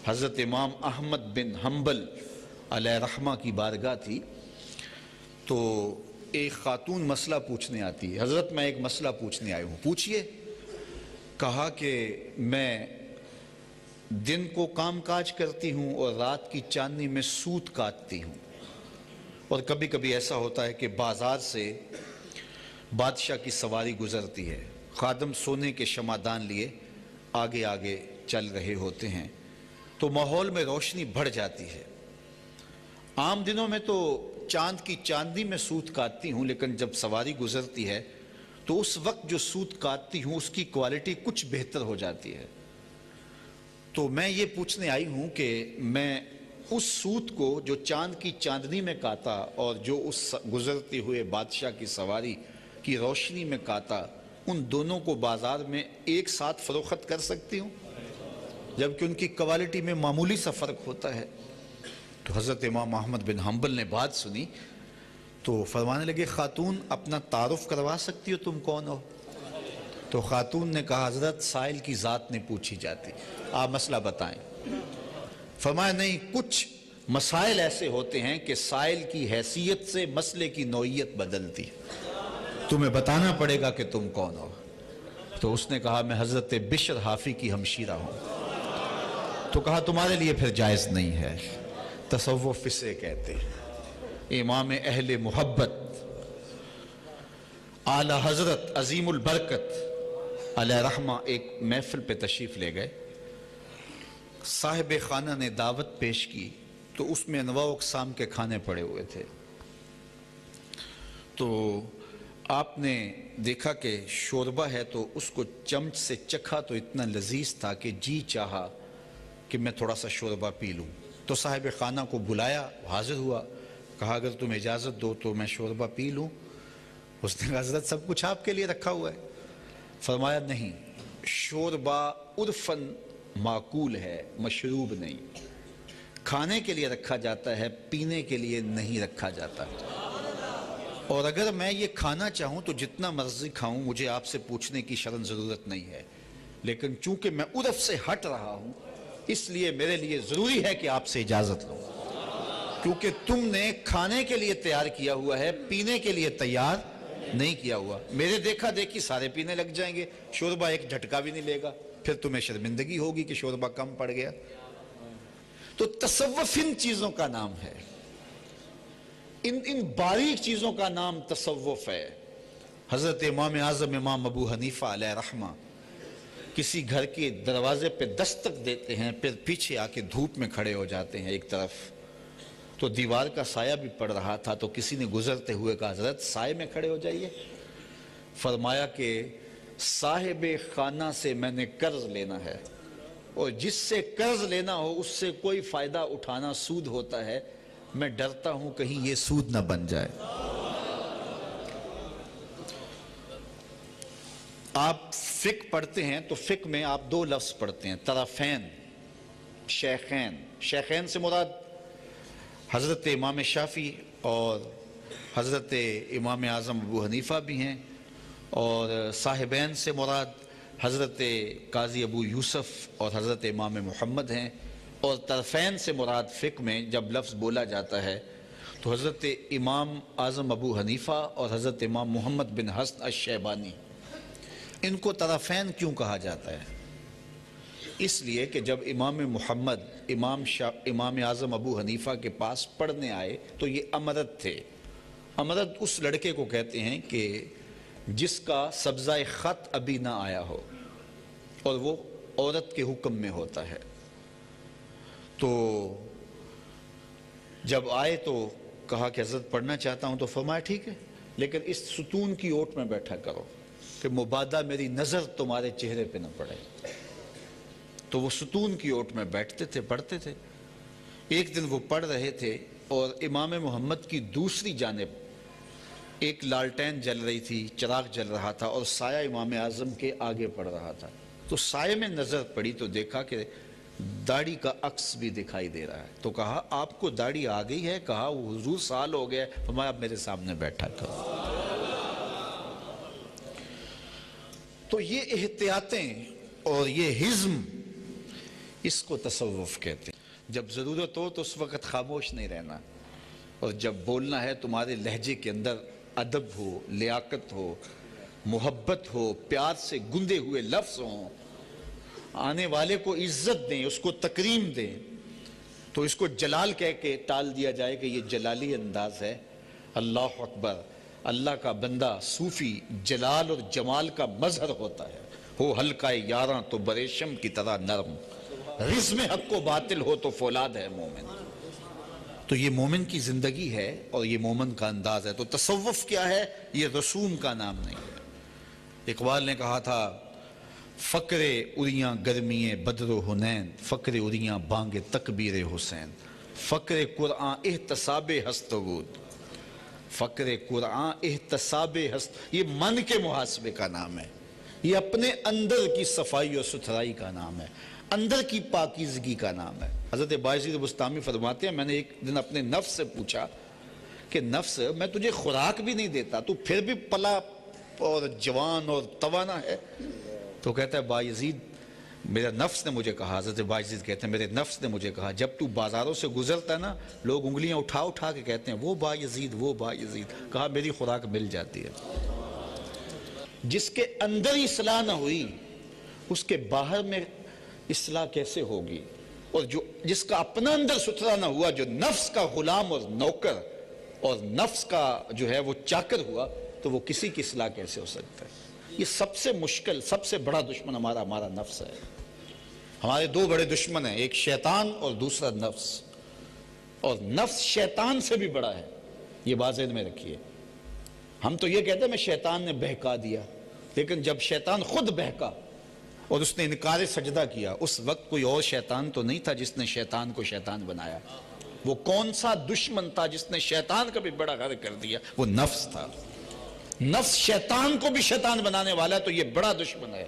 حضرت امام احمد بن حنبل علیہ رحمہ کی بارگاہ تھی، تو ایک خاتون مسئلہ پوچھنے آتی ہے، حضرت میں ایک مسئلہ پوچھنے آئی ہوں، پوچھئے۔ کہا کہ میں دن کو کام کاج کرتی ہوں اور رات کی چاندنی میں سوت کاٹتی ہوں، اور کبھی کبھی ایسا ہوتا ہے کہ بازار سے بادشاہ کی سواری گزرتی ہے، خادم سونے کے شمعدان لیے آگے آگے چل رہے ہوتے ہیں، تو ماحول میں روشنی بڑھ جاتی ہے۔ عام دنوں میں تو چاند کی چاندنی میں سوت کاٹتی ہوں، لیکن جب سواری گزرتی ہے تو اس وقت جو سوت کاٹتی ہوں اس کی کوالٹی کچھ بہتر ہو جاتی ہے۔ تو میں یہ پوچھنے آئی ہوں کہ میں اس سوت کو جو چاند کی چاندنی میں کاتا اور جو اس گزرتے ہوئے بادشاہ کی سواری کی روشنی میں کاتا، ان دونوں کو بازار میں ایک ساتھ فروخت کر سکتی ہوں، جبکہ ان کی کوالٹی میں معمولی سا فرق ہوتا ہے۔ تو حضرت امام احمد بن حنبل نے بات سنی تو فرمانے لگے، خاتون اپنا تعارف کروا سکتی ہو، تم کون ہو؟ تو خاتون نے کہا، حضرت سائل کی ذات نہیں پوچھی جاتی، آپ مسئلہ بتائیں۔ فرمایا، نہیں، کچھ مسائل ایسے ہوتے ہیں کہ سائل کی حیثیت سے مسئلے کی نوعیت بدلتی ہے، تمہیں بتانا پڑے گا کہ تم کون ہو۔ تو اس نے کہا، میں حضرت بشر حافی کی ہمشیرہ ہوں۔ تو کہا، تمہارے لیے پھر جائز نہیں ہے، تصوف اسے کہتے ہیں۔ امام اہل محبت اعلی حضرت عظیم البرکت علیہ رحمہ ایک محفل پہ تشریف لے گئے، صاحب خانہ نے دعوت پیش کی تو اس میں انواع و اقسام کے کھانے پڑے ہوئے تھے۔ تو آپ نے دیکھا کہ شوربہ ہے تو اس کو چمچ سے چکھا تو اتنا لذیذ تھا کہ جی چاہا کہ میں تھوڑا سا شوربہ پی لوں۔ تو صاحب خانہ کو بلایا، حاضر ہوا، کہا اگر تم اجازت دو تو میں شوربہ پی لوں۔ اس نے کہا، حضرت سب کچھ آپ کے لیے رکھا ہوا ہے۔ فرمایا، نہیں، شوربہ عرفاً معقول ہے، مشروب نہیں، کھانے کے لیے رکھا جاتا ہے، پینے کے لیے نہیں رکھا جاتا۔ اور اگر میں یہ کھانا چاہوں تو جتنا مرضی کھاؤں، مجھے آپ سے پوچھنے کی شرط ضرورت نہیں ہے، لیکن چونکہ میں عرف سے ہٹ رہا ہوں اس لیے میرے لیے ضروری ہے کہ آپ سے اجازت لوں، کیونکہ تم نے کھانے کے لیے تیار کیا ہوا ہے، پینے کے لیے تیار نہیں کیا ہوا۔ میرے دیکھا دیکھی سارے پینے لگ جائیں گے، شوربہ ایک جھٹکا بھی نہیں لے گا، پھر تمہیں شرمندگی ہوگی کہ شوربہ کم پڑ گیا۔ تو تصوف ان چیزوں کا نام ہے، ان باریک چیزوں کا نام تصوف ہے۔ حضرت امام اعظم امام ابو حنیفہ علیہ رحمہ کسی گھر کے دروازے پہ دستک دیتے ہیں، پھر پیچھے آ کے دھوپ میں کھڑے ہو جاتے ہیں ایک طرف، تو دیوار کا سایہ بھی پڑ رہا تھا، تو کسی نے گزرتے ہوئے کہا، حضرت سائے میں کھڑے ہو جائیے۔ فرمایا کہ صاحب خانہ سے میں نے قرض لینا ہے، اور جس سے قرض لینا ہو اس سے کوئی فائدہ اٹھانا سود ہوتا ہے، میں ڈرتا ہوں کہیں یہ سود نہ بن جائے۔ آپ فقہ پڑھتے ہیں تو فقہ میں آپ دو لفظ پڑھتے ہیں، طرفین، شیخین۔ شیخین سے مراد حضرت امام شافعی اور حضرت امام اعظم ابو حنیفہ بھی ہیں، اور صاحبین سے مراد حضرت قاضی ابو یوسف اور حضرت امام محمد ہیں، اور طرفین سے مراد فقہ میں جب لفظ بولا جاتا ہے تو حضرت امام اعظم ابو حنیفہ اور حضرت امام محمد بن حسن الشیبانی۔ ان کو طرفین کیوں کہا جاتا ہے؟ اس لیے کہ جب امام محمد امام اعظم ابو حنیفہ کے پاس پڑھنے آئے تو یہ امرد تھے۔ امرد اس لڑکے کو کہتے ہیں کہ جس کا سبزہ خط ابھی نہ آیا ہو اور وہ عورت کے حکم میں ہوتا ہے۔ تو جب آئے تو کہا کہ حضرت پڑھنا چاہتا ہوں، تو فرمایا ٹھیک ہے، لیکن اس ستون کی اوٹ میں بیٹھا کرو کہ مبادا میری نظر تمہارے چہرے پہ نہ پڑے۔ تو وہ ستون کی اوٹ میں بیٹھتے تھے، پڑھتے تھے۔ ایک دن وہ پڑھ رہے تھے اور امام محمد کی دوسری جانب ایک لالٹین جل رہی تھی، چراغ جل رہا تھا، اور سایہ امام اعظم کے آگے پڑ رہا تھا۔ تو سائے میں نظر پڑی تو دیکھا کہ داڑھی کا عکس بھی دکھائی دے رہا ہے۔ تو کہا، آپ کو داڑھی آ گئی ہے؟ کہا، وہ حضور سال ہو گیا، فرمایا اب میرے سامنے بیٹھا کرو۔ تو یہ احتیاطیں اور یہ حزم، اس کو تصوف کہتے ہیں۔ جب ضرورت ہو تو اس وقت خاموش نہیں رہنا، اور جب بولنا ہے تمہارے لہجے کے اندر ادب ہو، لیاقت ہو، محبت ہو، پیار سے گندے ہوئے لفظ ہوں، آنے والے کو عزت دیں، اس کو تکریم دیں، تو اس کو جلال کہہ کے ٹال دیا جائے کہ یہ جلالی انداز ہے۔ اللہ اکبر، اللہ کا بندہ صوفی جلال اور جمال کا مظہر ہوتا ہے۔ ہو حلقہ یاراں تو بریشم کی طرح نرم، رزم حق و باطل ہو تو فولاد ہے مومن۔ تو یہ مومن کی زندگی ہے اور یہ مومن کا انداز ہے۔ تو تصوف کیا ہے؟ یہ رسوم کا نام نہیں ہے۔ اقبال نے کہا تھا فقر اریاں گرمی بدر و حنین، فقر اریاں بانگ تکبیر حسین، فقر قرآن احتساب ہست بود، فقر قرآن احتساب ہست، یہ من کے محاسبے کا نام ہے، یہ اپنے اندر کی صفائی اور ستھرائی کا نام ہے، اندر کی پاکیزگی کا نام ہے۔ حضرت بایزید بستامی فرماتے ہیں میں نے ایک دن اپنے نفس سے پوچھا کہ نفس میں تجھے خوراک بھی نہیں دیتا، تو پھر بھی پلا اور جوان اور توانا ہے؟ تو کہتا ہے بایزید میرا نفس نے مجھے کہا، حضرت بایزید کہتے ہیں میرے نفس نے مجھے کہا جب تو بازاروں سے گزرتا ہے نا لوگ انگلیاں اٹھا اٹھا کے کہتے ہیں وہ بایزید وہ بایزید، کہا میری خوراک مل جاتی ہے۔ جس کے اندر اصلاح نہ ہوئی اس کے باہر میں اصلاح کیسے ہوگی؟ اور جس کا اپنا اندر ستھرا نہ ہوا، جو نفس کا غلام اور نوکر اور نفس کا جو ہے وہ چاکر ہوا، تو وہ کسی کی اصلاح کیسے ہو سکتا ہے؟ یہ سب سے مشکل، سب سے بڑا دشمن ہمارا نفس ہے۔ ہمارے دو بڑے دشمن ہیں، ایک شیطان اور دوسرا نفس، اور نفس شیطان سے بھی بڑا ہے، یہ بات ذہن میں رکھیے۔ ہم تو یہ کہتے ہیں میں شیطان نے بہکا دیا، لیکن جب شیطان خود بہکا اور اس نے انکار سجدہ کیا، اس وقت کوئی اور شیطان تو نہیں تھا جس نے شیطان کو شیطان بنایا۔ وہ کون سا دشمن تھا جس نے شیطان کا بھی بڑا غر کر دیا؟ وہ نفس تھا۔ نفس شیطان کو بھی شیطان بنانے والا ہے، تو یہ بڑا دشمن ہے،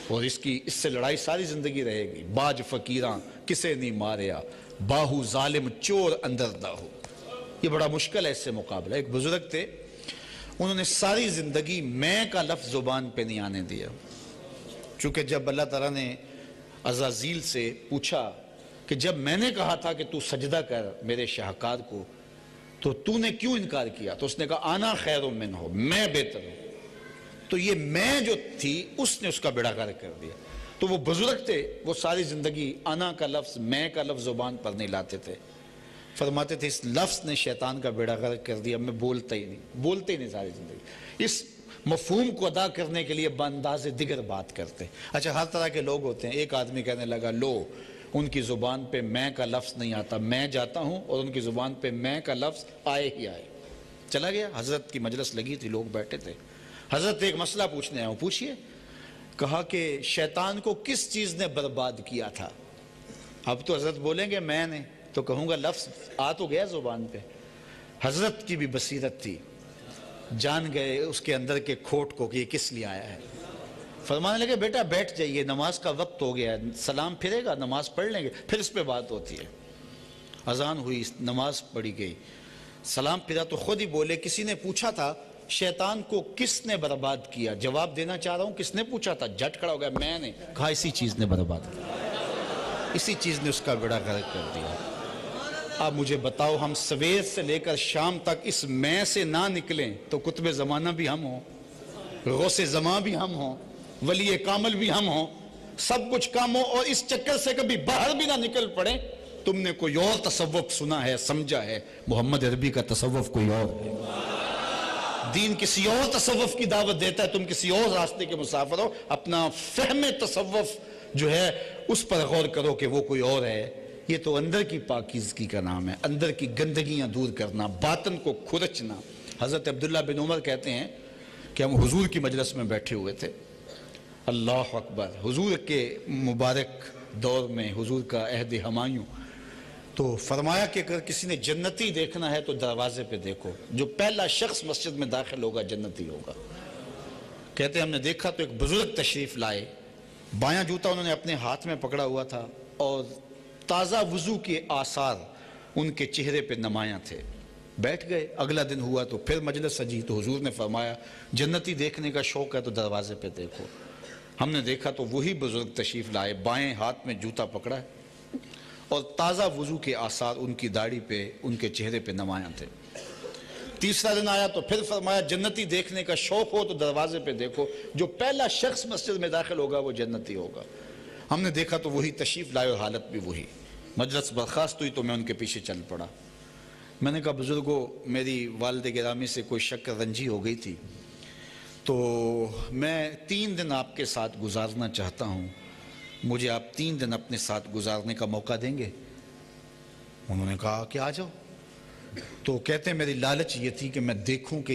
اور اس سے لڑائی ساری زندگی رہے گی۔ باج فقیراں کسے نہیں ماریا، باہو ظالم چور اندر دا ہو۔ یہ بڑا مشکل ہے اس سے مقابلہ۔ ایک بزرگ تھے، انہوں نے ساری زندگی میں کا لفظ زبان پہ نہیں آنے دیا، چونکہ جب اللہ تعالیٰ نے عزازیل سے پوچھا کہ جب میں نے کہا تھا کہ تو سجدہ کر میرے شاہکار کو تو نے کیوں انکار کیا؟ تو اس نے کہا آنا خیر من ہو، میں بہتر ہوں۔ تو یہ میں جو تھی اس نے اس کا بیڑا غرق کر دیا۔ تو وہ بزرگ تھے، وہ ساری زندگی آنا کا لفظ، میں کا لفظ زبان پر نہیں لاتے تھے، فرماتے تھے اس لفظ نے شیطان کا بیڑا غرق کر دیا، میں بولتے ہی نہیں ساری زندگی۔ اس مفہوم کو ادا کرنے کے لیے بانداز دیگر بات کرتے۔ اچھا، ہر طرح کے لوگ ہوتے ہیں۔ ایک آدمی کہنے لگا لو ان کی زبان پہ میں کا لفظ نہیں آتا، میں جاتا ہوں اور ان کی زبان پہ میں کا لفظ آئے ہی آئے۔ چلا گیا، حضرت کی مجلس لگی تھی، لوگ بیٹھے تھے، حضرت ایک مسئلہ پوچھنے آیا ہوں، پوچھئے۔ کہا کہ شیطان کو کس چیز نے برباد کیا تھا؟ اب تو حضرت بولیں گے میں نے، تو کہوں گا لفظ آ تو گیا زبان پہ۔ حضرت کی بھی بصیرت تھی، جان گئے اس کے اندر کے کھوٹ کو کہ یہ کس لیے آیا ہے۔ فرمانے لگے بیٹا بیٹھ جائیے، نماز کا وقت ہو گیا ہے، سلام پھرے گا، نماز پڑھ لیں گے، پھر اس پہ بات ہوتی ہے۔ اذان ہوئی، نماز پڑھی گئی، سلام پھرا تو خود ہی بولے کسی نے پوچھا تھا شیطان کو کس نے برباد کیا؟ جواب دینا چاہ رہا ہوں کس نے پوچھا تھا؟ جھٹ کھڑا ہو گیا میں نے۔ کہا اسی چیز نے برباد کیا، اسی چیز نے اس کا بیڑا غرق کر دیا۔ اب مجھے بتاؤ، ہم سویر سے لے کر شام تک اس میں سے نہ نکلیں تو قطب زمانہ بھی ہم ہوں، غوث زمان بھی ہم ہوں، ولی کامل بھی ہم ہوں، سب کچھ کام ہو، اور اس چکر سے کبھی باہر بھی نہ نکل پڑے۔ تم نے کوئی اور تصوف سنا ہے، سمجھا ہے، محمد عربی کا تصوف کوئی اور ہے۔ دین کسی اور تصوف کی دعوت دیتا ہے، تم کسی اور راستے کے مسافر ہو۔ اپنا فہم تصوف جو ہے اس پر غور کرو کہ وہ کوئی اور ہے۔ یہ تو اندر کی پاکیزگی کا نام ہے، اندر کی گندگیاں دور کرنا، باطن کو کھرچنا۔ حضرت عبداللہ بن عمر کہتے ہیں کہ ہم حضور کی مجلس میں بیٹھے ہوئے تھے، اللہ اکبر، حضور کے مبارک دور میں، حضور کا عہد ہمایوں، تو فرمایا کہ اگر کسی نے جنتی دیکھنا ہے تو دروازے پہ دیکھو، جو پہلا شخص مسجد میں داخل ہوگا جنتی ہوگا۔ کہتے ہیں ہم نے دیکھا تو ایک بزرگ تشریف لائے، بایاں جوتا انہوں نے اپنے ہاتھ میں پکڑا ہوا تھا اور تازہ وضو کے آثار ان کے چہرے پہ نمایاں تھے۔ بیٹھ گئے، اگلا دن ہوا تو پھر مجلس سجی، تو حضور نے فرمایا جنتی دیکھنے کا شوق ہے تو دروازے پہ دیکھو۔ ہم نے دیکھا تو وہی بزرگ تشریف لائے، بائیں ہاتھ میں جوتا پکڑا ہے اور تازہ وضو کے آثار ان کی داڑھی پہ، ان کے چہرے پہ نمایاں تھے۔ تیسرا دن آیا تو پھر فرمایا جنتی دیکھنے کا شوق ہو تو دروازے پہ دیکھو، جو پہلا شخص مسجد میں داخل ہوگا وہ جنتی ہوگا۔ ہم نے دیکھا تو وہی تشریف لائے اور حالت بھی وہی۔ مجلس برخاست ہوئی تو میں ان کے پیچھے چل پڑا۔ میں نے کہا بزرگوں، میری والد گرامی سے کوئی شک رنجی ہو گئی تھی، تو میں 3 دن آپ کے ساتھ گزارنا چاہتا ہوں، مجھے آپ 3 دن اپنے ساتھ گزارنے کا موقع دیں گے؟ انہوں نے کہا کہ آ جاؤ۔ تو کہتے ہیں میری لالچ یہ تھی کہ میں دیکھوں کہ